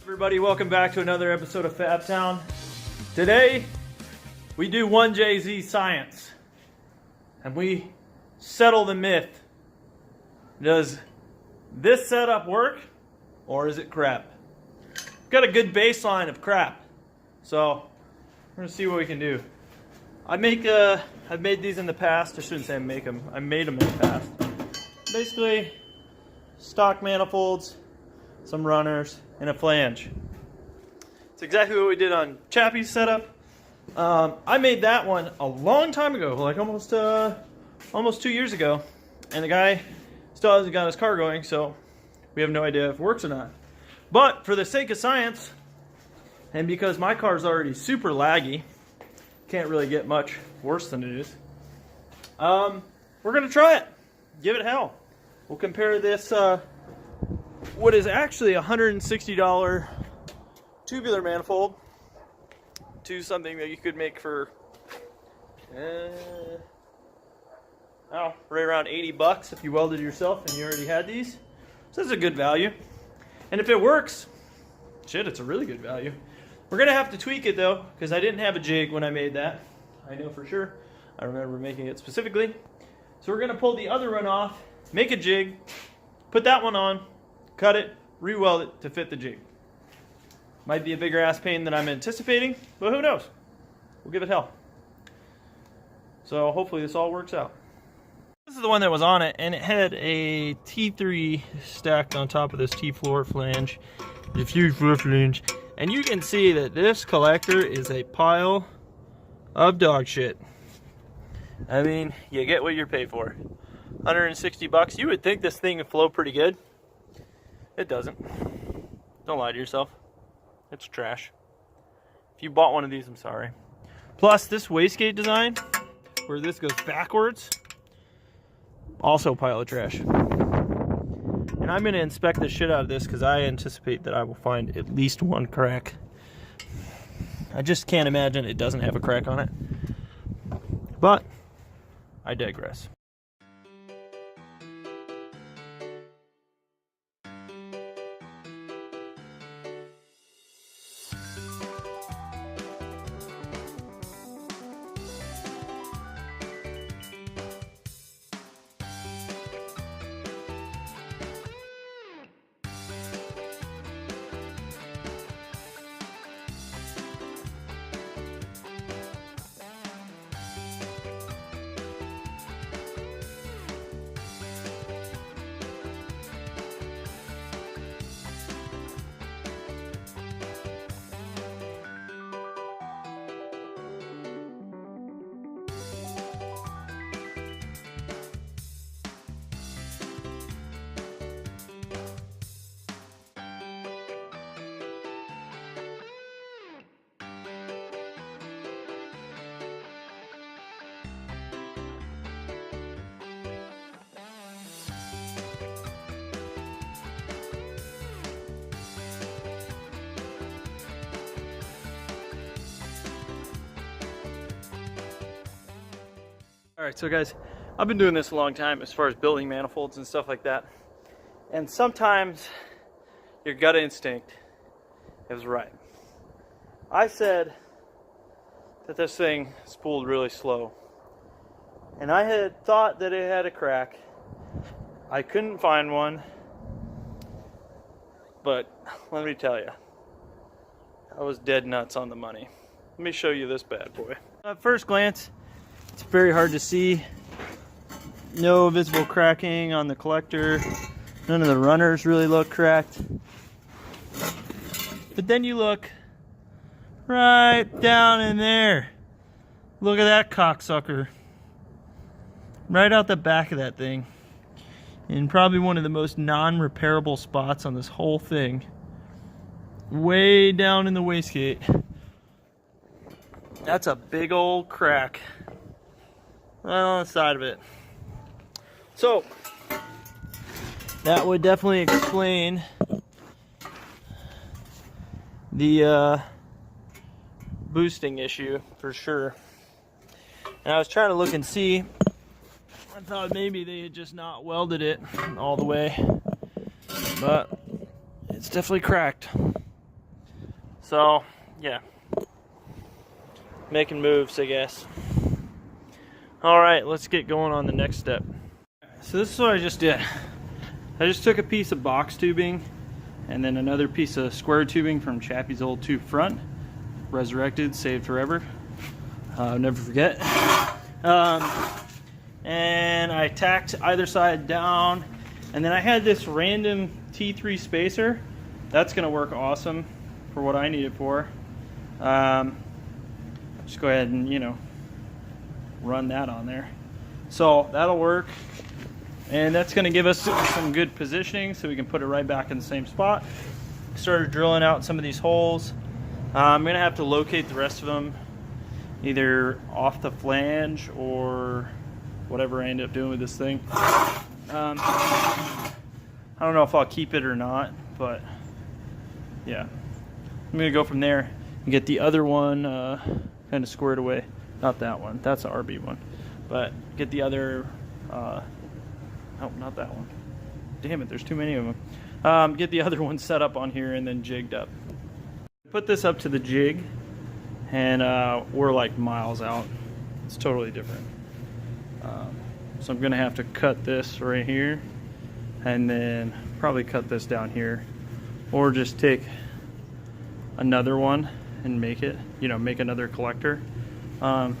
Everybody, welcome back to another episode of Fab Town. Today, we do 1JZ science, and we settle the myth. Does this setup work, or is it crap? Got a good baseline of crap, so we're gonna see what we can do. I've made these in the past. I shouldn't say I make them. I made them in the past. Basically, stock manifolds, some runners, and a flange. It's exactly what we did on Chappie's setup. I made that one a long time ago, like almost 2 years ago, and the guy still hasn't got his car going, so we have no idea if it works or not. But for the sake of science, and because my car is already super laggy, can't really get much worse than it is, we're gonna try it. Give it hell. We'll compare this what is actually a $160 tubular manifold to something that you could make for right around 80 bucks if you welded yourself and you already had these. So that's a good value. And if it works, shit, it's a really good value. We're gonna have to tweak it though, because I didn't have a jig when I made that. I know for sure. I remember making it specifically. So we're gonna pull the other one off, make a jig, put that one on, cut it, re-weld it to fit the jig. Might be a bigger ass pain than I'm anticipating, but who knows? We'll give it hell. So hopefully this all works out. This is the one that was on it, and it had a T3 stacked on top of this T4 flange, diffuse floor flange, and you can see that this collector is a pile of dog shit. I mean, you get what you're paid for. 160 bucks. You would think this thing would flow pretty good. It doesn't. Don't lie to yourself. It's trash. If you bought one of these, I'm sorry. Plus, this wastegate design, where this goes backwards, also a pile of trash. And I'm going to inspect the shit out of this because I anticipate that I will find at least one crack. I just can't imagine it doesn't have a crack on it. But I digress. Alright, so guys, I've been doing this a long time as far as building manifolds and stuff like that. And sometimes your gut instinct is right. I said that this thing spooled really slow. And I had thought that it had a crack. I couldn't find one. But let me tell you, I was dead nuts on the money. Let me show you this bad boy. At first glance, it's very hard to see. No visible cracking on the collector. None of the runners really look cracked. But then you look right down in there. Look at that cocksucker. Right out the back of that thing. In probably one of the most non-repairable spots on this whole thing. Way down in the wastegate. That's a big old crack. Right on the side of it. So, that would definitely explain the boosting issue for sure. And I was trying to look and see. I thought maybe they had just not welded it all the way, but it's definitely cracked. So, yeah. Making moves, I guess. Alright, let's get going on the next step. So this is what I just did. I just took a piece of box tubing and then another piece of square tubing from Chappie's old tube front. Resurrected, saved forever. Never forget. And I tacked either side down. And then I had this random T3 spacer. That's gonna work awesome for what I need it for. Just go ahead and, you know, run that on there. So that'll work. And that's gonna give us some good positioning so we can put it right back in the same spot. Started drilling out some of these holes. I'm gonna have to locate the rest of them either off the flange or whatever I end up doing with this thing. I don't know if I'll keep it or not, but yeah. I'm gonna go from there and get the other one kind of squared away. Not that one, that's the RB one. But get the other, oh, not that one. Damn it, there's too many of them. Get the other one set up on here and then jigged up. Put this up to the jig and we're like miles out. It's totally different. So I'm gonna have to cut this right here and then probably cut this down here, or just take another one and make it, you know, make another collector. I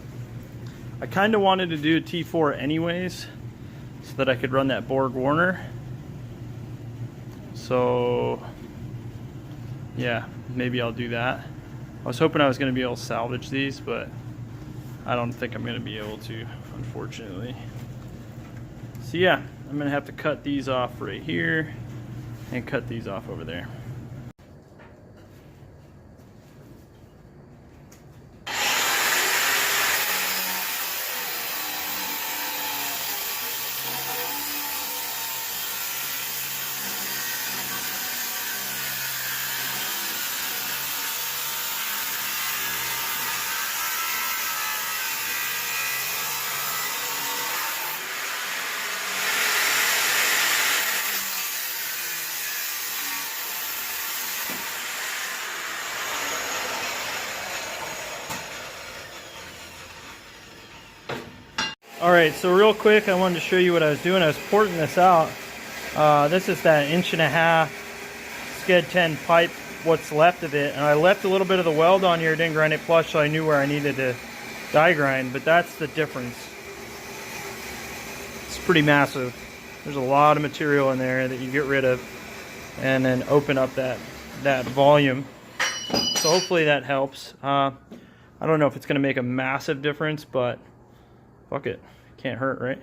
kind of wanted to do a T4 anyways so that I could run that Borg Warner. So yeah, maybe I'll do that. I was hoping I was going to be able to salvage these, but I don't think I'm going to be able to, unfortunately. So yeah, I'm going to have to cut these off right here and cut these off over there. Alright, so real quick, I wanted to show you what I was doing. I was porting this out. This is that 1.5 Sked 10 pipe, what's left of it. And I left a little bit of the weld on here, didn't grind it flush, so I knew where I needed to die grind, but that's the difference. It's pretty massive. There's a lot of material in there that you get rid of and then open up that volume. So hopefully that helps. I don't know if it's going to make a massive difference, but fuck it. Can't hurt, right?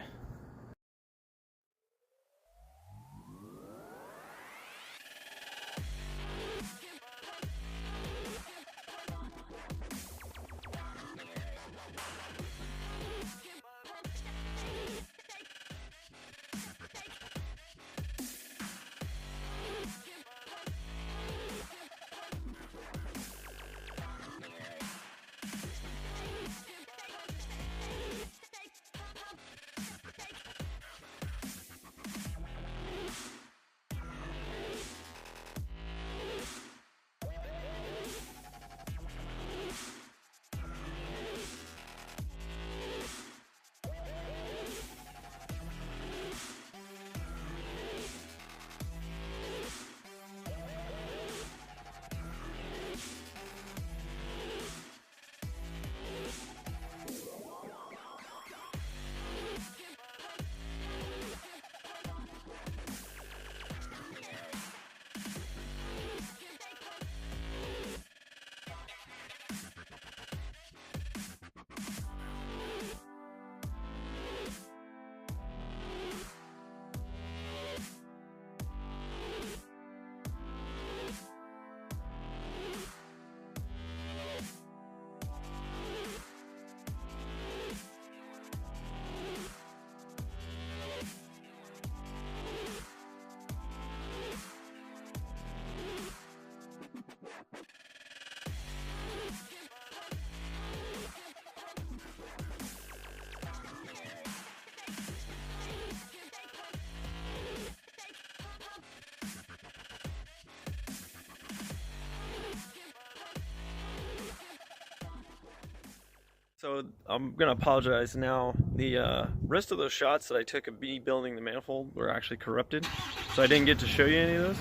So I'm gonna apologize now. The rest of those shots that I took of me building the manifold were actually corrupted, so I didn't get to show you any of those.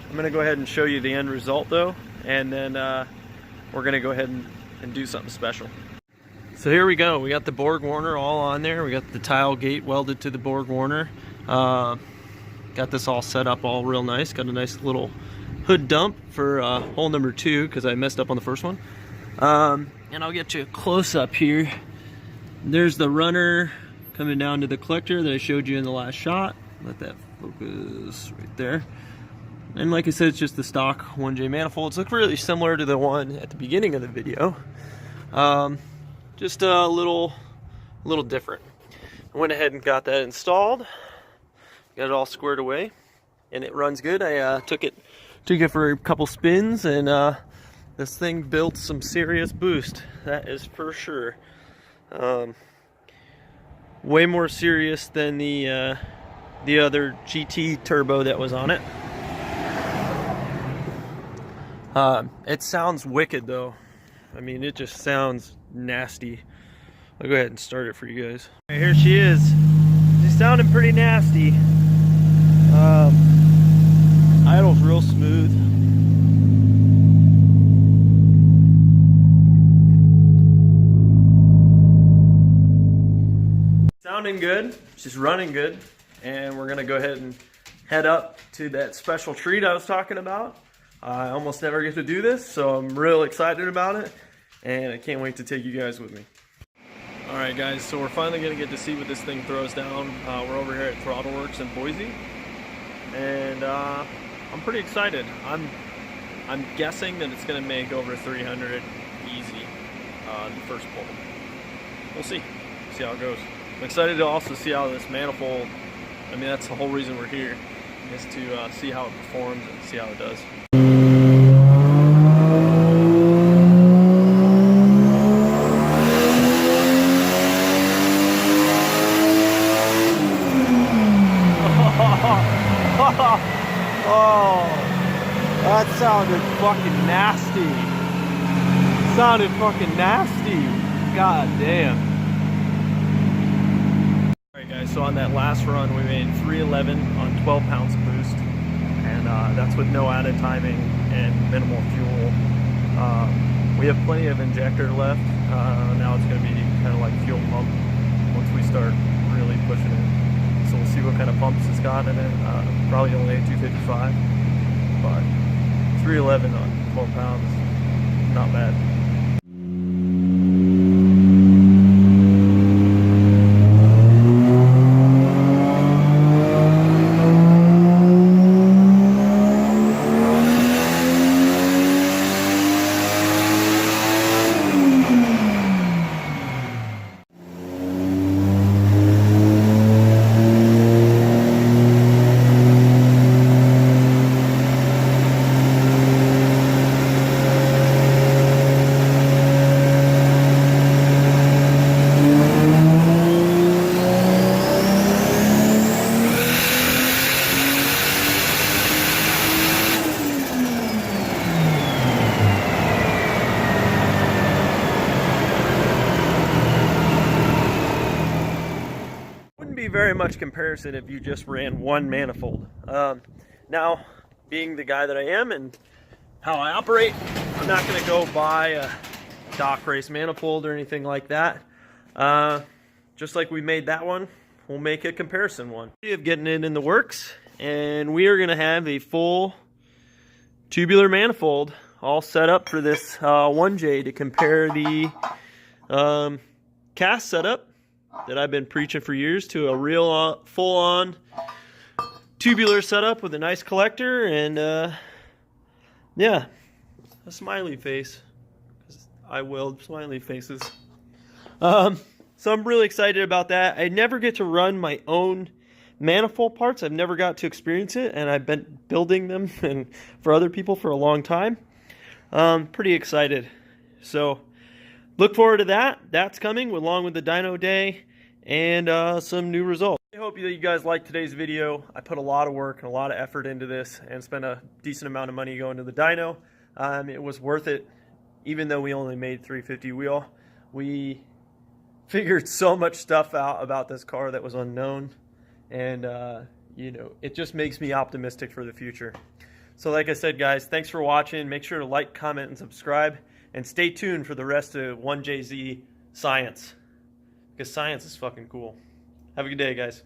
I'm gonna go ahead and show you the end result though, and then we're gonna go ahead and do something special. So here we go. We got the Borg Warner all on there. We got the tile gate welded to the Borg Warner. Got this all set up all real nice. Got a nice little hood dump for hole number 2 because I messed up on the first one. And I'll get you a close up here. There's the runner coming down to the collector that I showed you in the last shot. Let that focus right there. And like I said, it's just the stock 1J manifolds. Look really similar to the one at the beginning of the video. Just a little different. I went ahead and got that installed. Got it all squared away, and it runs good. I took it for a couple spins, and this thing built some serious boost. That is for sure. Way more serious than the other GT turbo that was on it. It sounds wicked though. I mean, it just sounds nasty. I'll go ahead and start it for you guys. Right, here she is. She's sounding pretty nasty. Idle's real smooth. Sounding good. She's running good. And we're gonna go ahead and head up to that special treat I was talking about. I almost never get to do this, so I'm real excited about it, and I can't wait to take you guys with me. Alright guys, so we're finally going to get to see what this thing throws down. We're over here at Throttle Works in Boise, and I'm pretty excited. I'm guessing that it's going to make over 300 easy the first pull. We'll see how it goes. I'm excited to also see how this manifold, I mean that's the whole reason we're here, is to see how it performs and see how it does. Oh, that sounded fucking nasty. Sounded fucking nasty. God damn. Alright guys, so on that last run we made 311 on 12 pounds of boost. And that's with no added timing and minimal fuel. We have plenty of injector left. Now it's going to be kind of like fuel pump once we start really pushing it. So we'll see what kind of pumps it's got in it. Probably only a 255, but 311 on 12 pounds, not bad. Very much comparison if you just ran one manifold. Now, being the guy that I am and how I operate, I'm not going to go buy a dock race manifold or anything like that. Just like we made that one, we'll make a comparison one. We have getting it in the works, and we are going to have a full tubular manifold all set up for this 1J to compare the cast setup that I've been preaching for years to a real full-on tubular setup with a nice collector and yeah, a smiley face, 'cause I willed smiley faces. So I'm really excited about that. I never get to run my own manifold parts. I've never got to experience it, and I've been building them and for other people for a long time. Pretty excited. So look forward to that. That's coming along with the Dyno Day and some new results. I hope that you guys liked today's video. I put a lot of work and a lot of effort into this and spent a decent amount of money going to the dyno. It was worth it, even though we only made 350 wheel. We figured so much stuff out about this car that was unknown. And, you know, it just makes me optimistic for the future. So like I said, guys, thanks for watching. Make sure to like, comment, and subscribe. And stay tuned for the rest of 1JZ Science. Because science is fucking cool. Have a good day, guys.